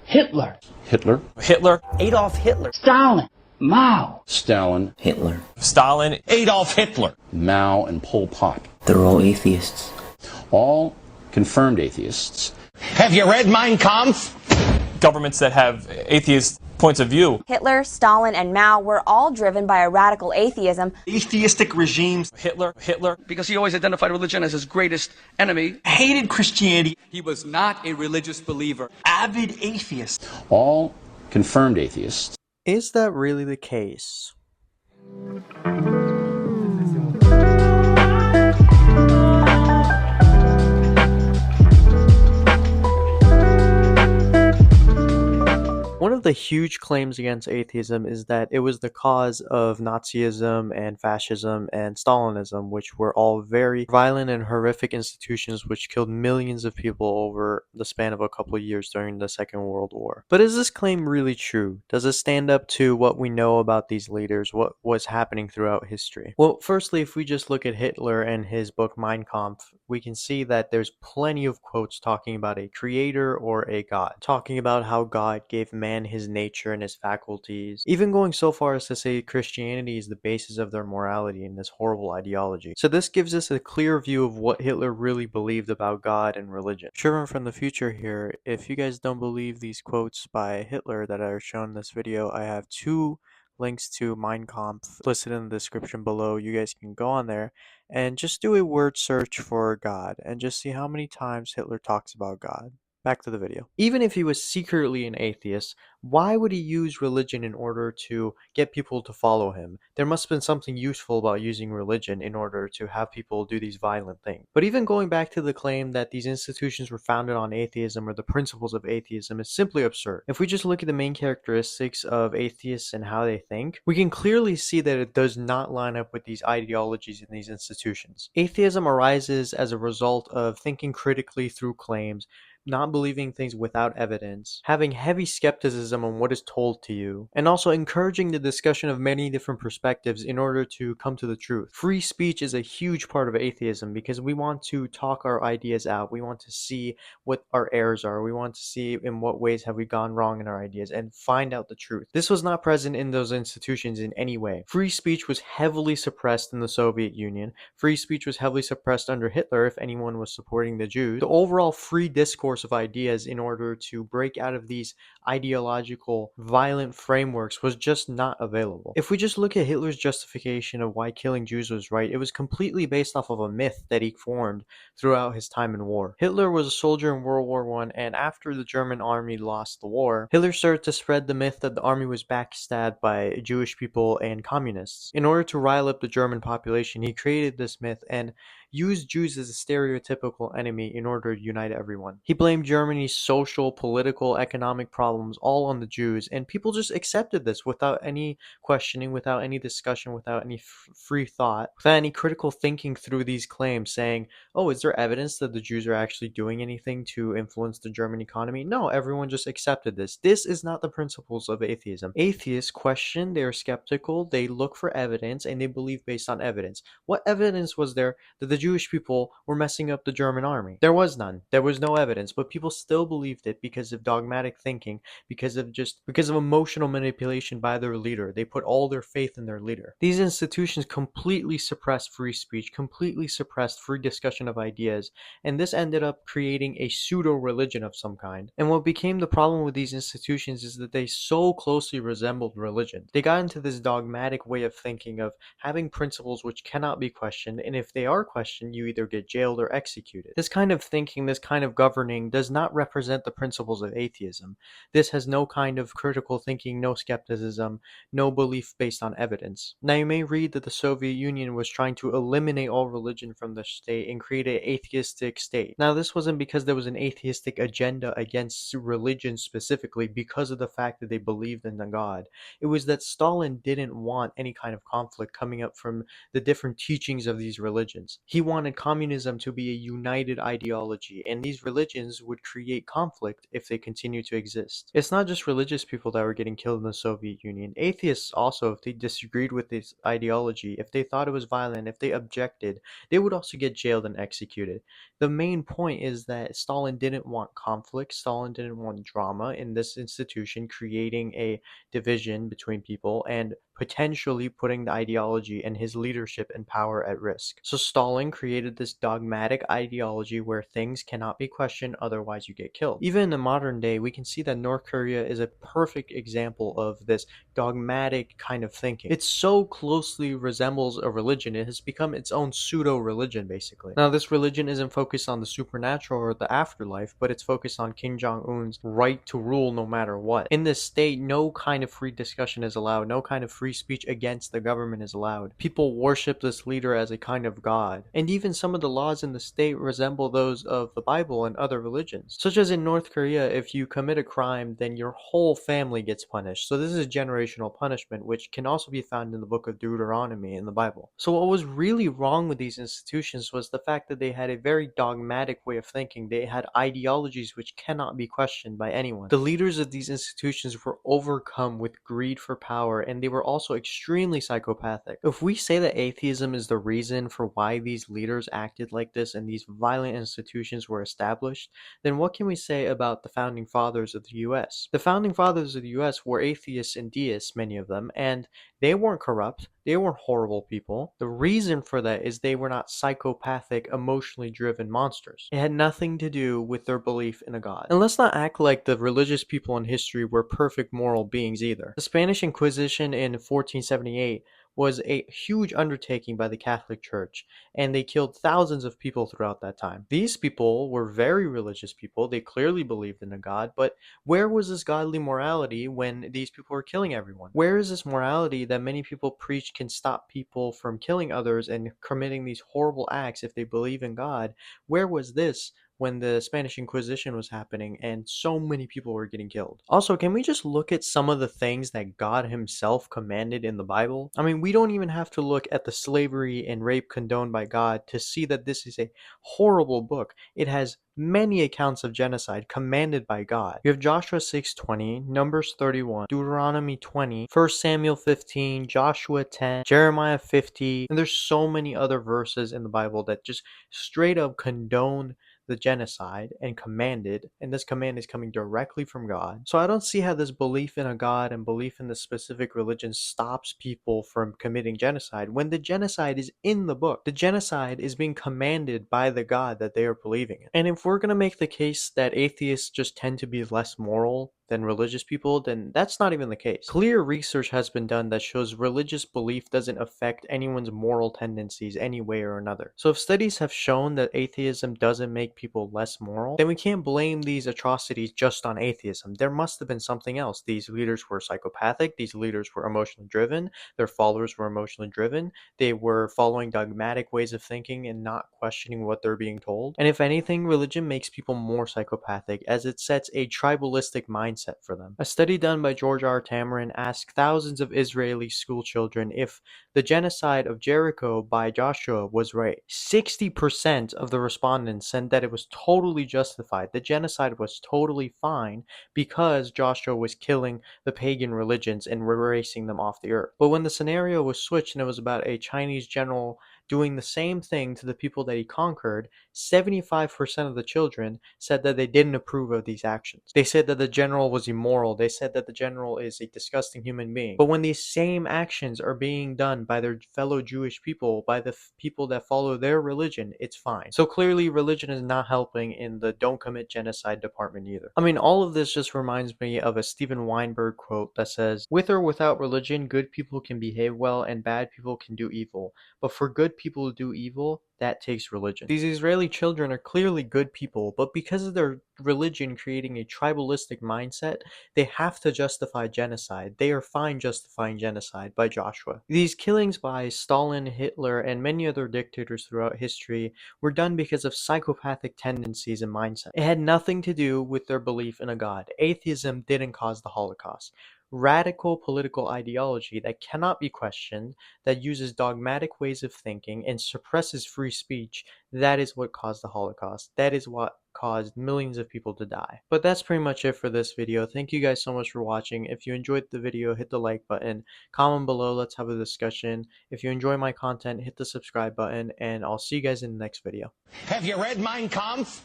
Hitler. Hitler. Hitler. Adolf Hitler. Stalin. Mao. Stalin. Hitler. Stalin. Adolf Hitler. Mao and Pol Pot. They're all atheists. All confirmed atheists. Have you read Mein Kampf? Governments that have atheist points of view. Hitler, Stalin, and Mao were all driven by a radical atheism. Atheistic regimes. Hitler. Because he always identified religion as his greatest enemy. Hated Christianity. He was not a religious believer. Avid atheist. All confirmed atheists. Is that really the case? One of the huge claims against atheism is that it was the cause of Nazism and fascism and Stalinism, which were all very violent and horrific institutions which killed millions of people over the span of a couple of years during the Second World War. But is this claim really true? Does it stand up to what we know about these leaders, what was happening throughout history? Well, firstly, if we just look at Hitler and his book Mein Kampf, we can see that there's plenty of quotes talking about a creator or a god, talking about how God gave man his nature and his faculties, even going so far as to say Christianity is the basis of their morality and this horrible ideology. So this gives us a clear view of what Hitler really believed about God and religion. Children from the future here, if you guys don't believe these quotes by Hitler that are shown in this video, I have two links to Mein Kampf listed in the description below. You guys can go on there and just do a word search for God and just see how many times Hitler talks about God. Back to the video. Even if he was secretly an atheist, why would he use religion in order to get people to follow him? There must have been something useful about using religion in order to have people do these violent things. But even going back to the claim that these institutions were founded on atheism or the principles of atheism is simply absurd. If we just look at the main characteristics of atheists and how they think, we can clearly see that it does not line up with these ideologies in these institutions. Atheism arises as a result of thinking critically through claims, not believing things without evidence, having heavy skepticism on what is told to you, and also encouraging the discussion of many different perspectives in order to come to the truth. Free speech is a huge part of atheism because we want to talk our ideas out. We want to see what our errors are. We want to see in what ways have we gone wrong in our ideas and find out the truth. This was not present in those institutions in any way. Free speech was heavily suppressed in the Soviet Union. Free speech was heavily suppressed under Hitler if anyone was supporting the Jews. The overall free discourse of ideas in order to break out of these ideological violent frameworks was just not available. If we just look at Hitler's justification of why killing Jews was right, it was completely based off of a myth that he formed throughout his time in war. Hitler was a soldier in World War I, and after the German army lost the war, Hitler started to spread the myth that the army was backstabbed by Jewish people and communists. In order to rile up the German population, he created this myth and used Jews as a stereotypical enemy in order to unite everyone. He blamed Germany's social, political, economic problems all on the Jews, and people just accepted this without any questioning, without any discussion, without any free thought, without any critical thinking through these claims, saying, oh, is there evidence that the Jews are actually doing anything to influence the German economy? No, everyone just accepted this. This is not the principles of atheism. Atheists question, they are skeptical, they look for evidence, and they believe based on evidence. What evidence was there that the Jewish people were messing up the German army? There was none. There was no evidence, but people still believed it because of dogmatic thinking, because of emotional manipulation by their leader. They put all their faith in their leader. These institutions completely suppressed free speech, completely suppressed free discussion of ideas, and this ended up creating a pseudo-religion of some kind. And what became the problem with these institutions is that they so closely resembled religion. They got into this dogmatic way of thinking of having principles which cannot be questioned, and if they are questioned, you either get jailed or executed. This kind of thinking, this kind of governing does not represent the principles of atheism. This has no kind of critical thinking, no skepticism, no belief based on evidence. Now you may read that the Soviet Union was trying to eliminate all religion from the state and create an atheistic state. Now this wasn't because there was an atheistic agenda against religion specifically because of the fact that they believed in the God. It was that Stalin didn't want any kind of conflict coming up from the different teachings of these religions. He He wanted communism to be a united ideology, and these religions would create conflict if they continue to exist. It's not just religious people that were getting killed in the Soviet Union. Atheists also, if they disagreed with this ideology, if they thought it was violent, if they objected, they would also get jailed and executed. The main point is that Stalin didn't want conflict, Stalin didn't want drama in this institution, creating a division between people and potentially putting the ideology and his leadership and power at risk. So Stalin created this dogmatic ideology where things cannot be questioned, otherwise you get killed. Even in the modern day, we can see that North Korea is a perfect example of this dogmatic kind of thinking. It so closely resembles a religion, it has become its own pseudo-religion, basically. Now, this religion isn't focused on the supernatural or the afterlife, but it's focused on Kim Jong-un's right to rule no matter what. In this state, no kind of free discussion is allowed, no kind of free speech against the government is allowed. People worship this leader as a kind of god. And even some of the laws in the state resemble those of the Bible and other religions. Such as in North Korea, if you commit a crime, then your whole family gets punished. So this is generational punishment, which can also be found in the book of Deuteronomy in the Bible. So what was really wrong with these institutions was the fact that they had a very dogmatic way of thinking. They had ideologies which cannot be questioned by anyone. The leaders of these institutions were overcome with greed for power, and they were also extremely psychopathic. If we say that atheism is the reason for why these leaders acted like this and these violent institutions were established, then what can we say about the founding fathers of the US? The founding fathers of the US were atheists and deists, many of them, and they weren't corrupt. They weren't horrible people. The reason for that is they were not psychopathic, emotionally driven monsters. It had nothing to do with their belief in a god. And let's not act like the religious people in history were perfect moral beings either. The Spanish Inquisition in 1478 was a huge undertaking by the Catholic Church, and they killed thousands of people throughout that time. These people were very religious people. They clearly believed in a god, but where was this godly morality when these people were killing everyone? Where is this morality that many people preach can stop people from killing others and committing these horrible acts if they believe in God? Where was this when the Spanish Inquisition was happening and so many people were getting killed? Also, can we just look at some of the things that God himself commanded in the Bible? I mean, we don't even have to look at the slavery and rape condoned by God to see that this is a horrible book. It has many accounts of genocide commanded by God. You have Joshua 6:20, Numbers 31, Deuteronomy 20, 1 Samuel 15, Joshua 10, Jeremiah 50, and there's so many other verses in the Bible that just straight up condone the genocide and commanded, and this command is coming directly from God. So I don't see how this belief in a God and belief in the specific religion stops people from committing genocide when the genocide is in the book. The genocide is being commanded by the God that they are believing in. And if we're going to make the case that atheists just tend to be less moral than religious people, then that's not even the case. Clear research has been done that shows religious belief doesn't affect anyone's moral tendencies any way or another. So if studies have shown that atheism doesn't make people less moral, then we can't blame these atrocities just on atheism. There must have been something else. These leaders were psychopathic, these leaders were emotionally driven, their followers were emotionally driven, they were following dogmatic ways of thinking and not questioning what they're being told. And if anything, religion makes people more psychopathic as it sets a tribalistic mindset for them. A study done by George R. Tamarin asked thousands of Israeli school children if the genocide of Jericho by Joshua was right. 60% of the respondents said that it was totally justified. The genocide was totally fine because Joshua was killing the pagan religions and erasing them off the earth. But when the scenario was switched and it was about a Chinese general doing the same thing to the people that he conquered, 75% of the children said that they didn't approve of these actions. They said that the general was immoral. They said that the general is a disgusting human being. But when these same actions are being done by their fellow Jewish people, by the people that follow their religion, it's fine. So clearly religion is not helping in the don't commit genocide department either. I mean, all of this just reminds me of a Steven Weinberg quote that says, "With or without religion, good people can behave well and bad people can do evil. But for good people to do evil, that takes religion." These Israeli children are clearly good people, but because of their religion creating a tribalistic mindset, they have to justify genocide. They are fine justifying genocide by Joshua. These killings by Stalin, Hitler, and many other dictators throughout history were done because of psychopathic tendencies and mindset. It had nothing to do with their belief in a god. Atheism didn't cause the Holocaust. radical political ideology that cannot be questioned, that uses dogmatic ways of thinking and suppresses free speech, that is what caused the Holocaust. That is what caused millions of people to die. But that's pretty much it for this video. Thank you guys so much for watching. If you enjoyed the video, hit the like button, comment below, let's have a discussion. If you enjoy my content, hit the subscribe button, and I'll see you guys in the next video. Have you read Mein Kampf?